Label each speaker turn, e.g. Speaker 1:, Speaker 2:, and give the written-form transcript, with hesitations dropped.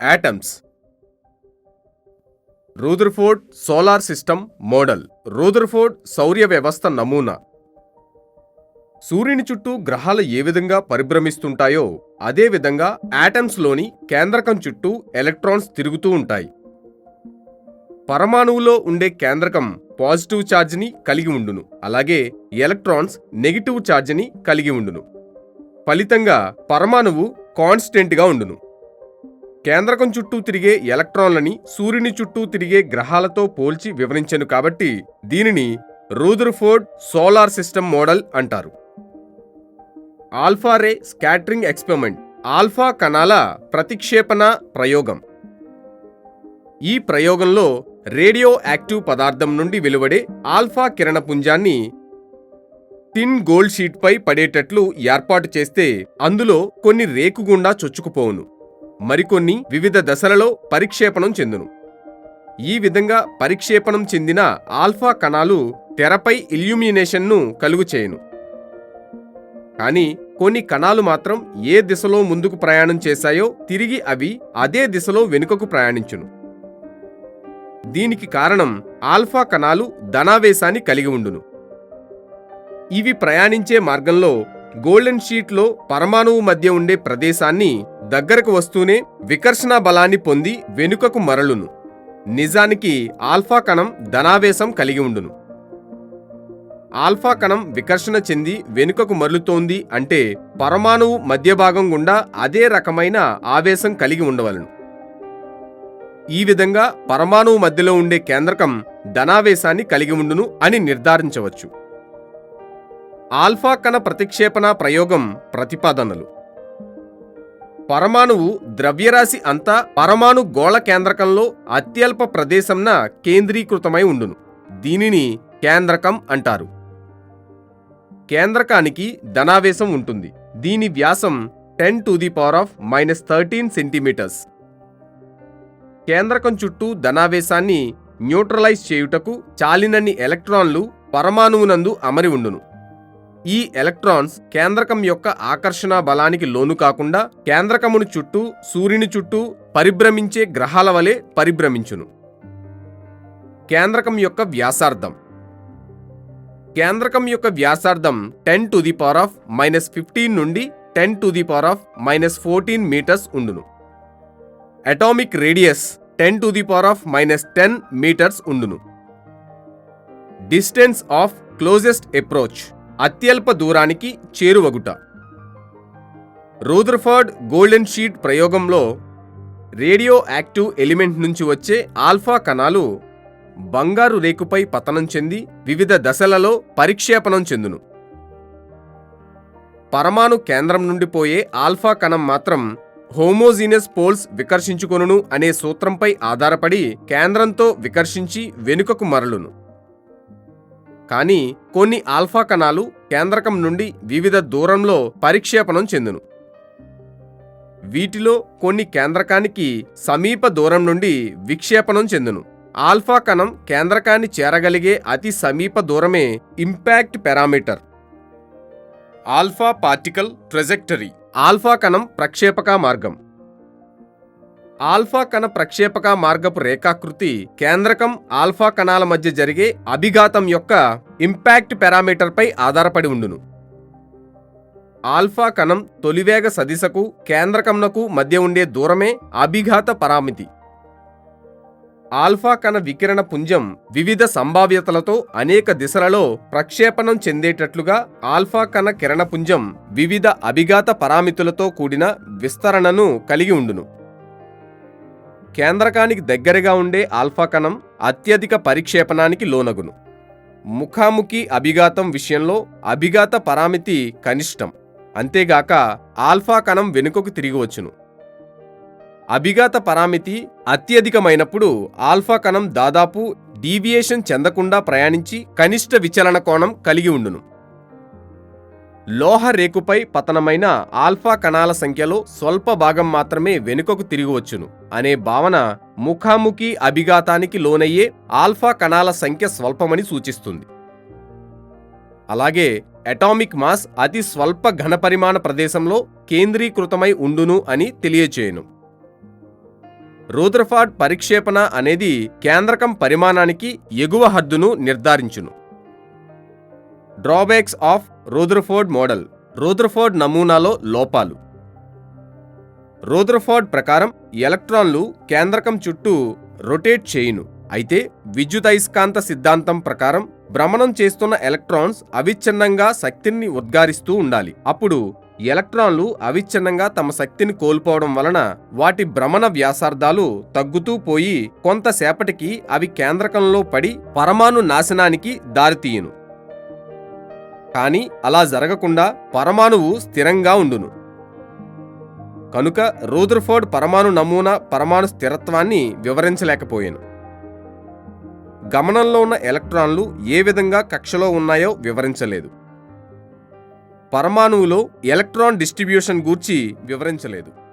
Speaker 1: Atoms. Rutherford solar system model. Rutherford సౌర వ్యవస్థ నమూనా. సూర్యుని చుట్టూ గ్రహాలు ఏ విధంగా పరిభ్రమిస్తుంటాయో అదే విధంగా ఆటమ్స్లోని కేంద్రకం చుట్టూ ఎలక్ట్రాన్స్ తిరుగుతూ ఉంటాయి. పరమాణువులో ఉండే కేంద్రకం పాజిటివ్ ఛార్జ్ని కలిగి ఉండును, అలాగే ఎలక్ట్రాన్స్ నెగిటివ్ ఛార్జ్ని కలిగి ఉండును. ఫలితంగా పరమాణువు కాన్స్టెంట్గా ఉండును. కేంద్రకం చుట్టూ తిరిగే ఎలక్ట్రాన్లని సూర్యుని చుట్టూ తిరిగే గ్రహాలతో పోల్చి వివరించెను కాబట్టి దీనిని రూదర్ఫోర్డ్ సోలార్ సిస్టమ్ మోడల్ అంటారు. ఆల్ఫా రే స్కాటరింగ్ ఎక్స్పెరిమెంట్. ఆల్ఫా కణాల ప్రతిక్షేపణ ప్రయోగం. ఈ ప్రయోగంలో రేడియో యాక్టివ్ పదార్థం నుండి వెలువడే ఆల్ఫా కిరణపుంజాన్ని టిన్ గోల్డ్ షీట్పై పడేటట్లు ఏర్పాటు చేస్తే అందులో కొన్ని రేకుగుండా చొచ్చుకుపోవును, మరికొన్ని వివిధ దశలలో పరిక్షేపణం చెందును. ఈ విధంగా పరిక్షేపణం చెందిన ఆల్ఫా కణాలు తెరపై ఇల్యూమినేషన్ను కలుగుచేయును. కానీ కొన్ని కణాలు మాత్రం ఏ దిశలో ముందుకు ప్రయాణం చేశాయో తిరిగి అవి అదే దిశలో వెనుకకు ప్రయాణించును. దీనికి కారణం ఆల్ఫా కణాలు ధనావేశాన్ని కలిగి ఉండును. ఇవి ప్రయాణించే మార్గంలో గోల్డెన్ షీట్లో పరమాణువు మధ్య ఉండే ప్రదేశాన్ని దగ్గరకు వస్తూనే వికర్షణ బలాన్ని పొంది వెనుకకు మరలును. నిజానికి ఆల్ఫా కణం ధనావేశం కలిగి ఉండును. ఆల్ఫా కణం వికర్షణ చెంది వెనుకకు మరలుతోంది అంటే పరమాణువు మధ్య భాగం గుండా అదే రకమైన ఆవేశం కలిగి ఉండవలను. ఈ విధంగా పరమాణువు మధ్యలో ఉండే కేంద్రకం ధనావేశాన్ని కలిగి ఉండును అని నిర్ధారించవచ్చు. ఆల్ఫా కణ ప్రతిక్షేపణ ప్రయోగం ప్రతిపాదనలు. పరమాణువు ద్రవ్యరాశి అంతా పరమాణు గోళ కేంద్రకంలో అత్యల్ప ప్రదేశంన కేంద్రీకృతమై ఉండును. దీనిని కేంద్రకం అంటారు. కేంద్రకానికి ధనావేశం ఉంటుంది. దీని వ్యాసం 10⁻⁻13 సెంటీమీటర్స్. కేంద్రకం చుట్టూ ధనావేశాన్ని న్యూట్రలైజ్ చేయుటకు చాలినన్ని ఎలక్ట్రాన్లు పరమాణువునందు అమరి ఉండును. ఈ ఎలక్ట్రాన్స్ కేంద్రకం యొక్క ఆకర్షణ బలానికి లోను కాకుండా కేంద్రకమును చుట్టూ సూర్యుని చుట్టూ పరిభ్రమించే గ్రహాల వలె పరిభ్రమించును. కేంద్రకం యొక్క వ్యాసార్థం. కేంద్రకం యొక్క వ్యాసార్థం 10⁻⁻15 నుండి 10⁻⁻14 మీటర్స్ ఉండును. అటామిక్ రేడియస్ 10⁻⁻10 మీటర్స్ ఉండును. డిస్టెన్స్ ఆఫ్ క్లోజెస్ట్ అప్రోచ్, అత్యల్ప దూరానికి చేరువగుట. రూదర్ఫోర్డ్ గోల్డెన్ షీట్ ప్రయోగంలో రేడియో యాక్టివ్ ఎలిమెంట్ నుంచి వచ్చే ఆల్ఫా కణాలు బంగారు రేకుపై పతనం చెంది వివిధ దశలలో పరిక్షేపణం చెందును. పరమాణు కేంద్రం నుండి పోయే ఆల్ఫా కణం మాత్రం హోమోజీనస్ పోల్స్ వికర్షించుకొనును అనే సూత్రంపై ఆధారపడి కేంద్రంతో వికర్షించి వెనుకకు మరలును. కానీ కొన్ని ఆల్ఫా కణాలు కేంద్రకం నుండి వివిధ దూరంలో పరిక్షేపణం చెందును. వీటిలో కొన్ని కేంద్రకానికి సమీప దూరం నుండి విక్షేపణం చెందును. ఆల్ఫా కణం కేంద్రకాన్ని చేరగలిగే అతి సమీప దూరమే impact parameter. Alpha particle trajectory. Alpha కణం ప్రక్షేపక మార్గం. ఆల్ఫా కణ ప్రక్షేపక మార్గపు రేఖాకృతి కేంద్రకం ఆల్ఫా కణాల మధ్య జరిగే అభిఘాతం యొక్క ఇంపాక్ట్ పారామీటర్పై ఆధారపడి ఉండును. ఆల్ఫా కణం తొలివేగ సదిశకు కేంద్రకంనకు మధ్య ఉండే దూరమే అభిఘాత పరామితి. ఆల్ఫా కణ వికిరణ పుంజం వివిధ సంభావ్యతలతో అనేక దిశలలో ప్రక్షేపణం చెందేటట్లుగా ఆల్ఫా కణ కిరణపుంజం వివిధ అభిఘాత పరామితులతో కూడిన విస్తరణను కలిగి ఉండును. కేంద్రకానికి దగ్గరగా ఉండే ఆల్ఫా కణం అత్యధిక పరిక్షేపణానికి లోనగును. ముఖాముఖి అభిఘాతం విషయంలో అభిఘాత పరామితి కనిష్టం. అంతేగాక ఆల్ఫా కణం వెనుకకు తిరిగి వచ్చును. అభిఘాత పరామితి అత్యధికమైనప్పుడు ఆల్ఫా కణం దాదాపు డీవియేషన్ చెందకుండా ప్రయాణించి కనిష్ట విచలన కోణం కలిగి ఉండును. లోహ రేకుపై పతనమైన ఆల్ఫా కణాల సంఖ్యలో స్వల్ప భాగం మాత్రమే వెనుకకు తిరిగి వచ్చును అనే భావన ముఖాముఖి అభిఘాతానికి లోనయ్యే ఆల్ఫా కణాల సంఖ్య స్వల్పమని సూచిస్తుంది. అలాగే అటామిక్ మాస్ అతి స్వల్ప ఘనపరిమాణ ప్రదేశంలో కేంద్రీకృతమై ఉండును అని తెలియచేయును. రూదర్ఫర్డ్ పరిక్షేపణ అనేది కేంద్రకం పరిమాణానికి ఎగువ హద్దును నిర్ధారించును. Drawbacks of Rutherford model. Rutherford నమూనాలో లోపాలు. రూదర్ఫోర్డ్ ప్రకారం ఎలక్ట్రాన్లు కేంద్రకం చుట్టూ రొటేట్ చేయును. అయితే విద్యుదయస్కాంత సిద్ధాంతం ప్రకారం భ్రమణం చేస్తున్న ఎలక్ట్రాన్స్ అవిచ్ఛిన్నంగా శక్తిని ఉద్గారిస్తూ ఉండాలి. అప్పుడు ఎలక్ట్రాన్లు అవిచ్ఛిన్నంగా తమ శక్తిని కోల్పోవడం వలన వాటి భ్రమణ వ్యాసార్థాలు తగ్గుతూ పోయి కొంతసేపటికి అవి కేంద్రకంలో పడి పరమాణు నాశనానికి దారితీయును. కానీ అలా జరగకుండా పరమాణువు స్థిరంగా ఉండును. కనుక రూదర్ఫోర్డ్ పరమాణు నమూనా పరమాణు స్థిరత్వాన్ని వివరించలేకపోయాను. గమనంలో ఉన్న ఎలక్ట్రాన్లు ఏ విధంగా కక్షలో ఉన్నాయో వివరించలేదు. పరమాణువులో ఎలక్ట్రాన్ డిస్ట్రిబ్యూషన్ గూర్చి వివరించలేదు.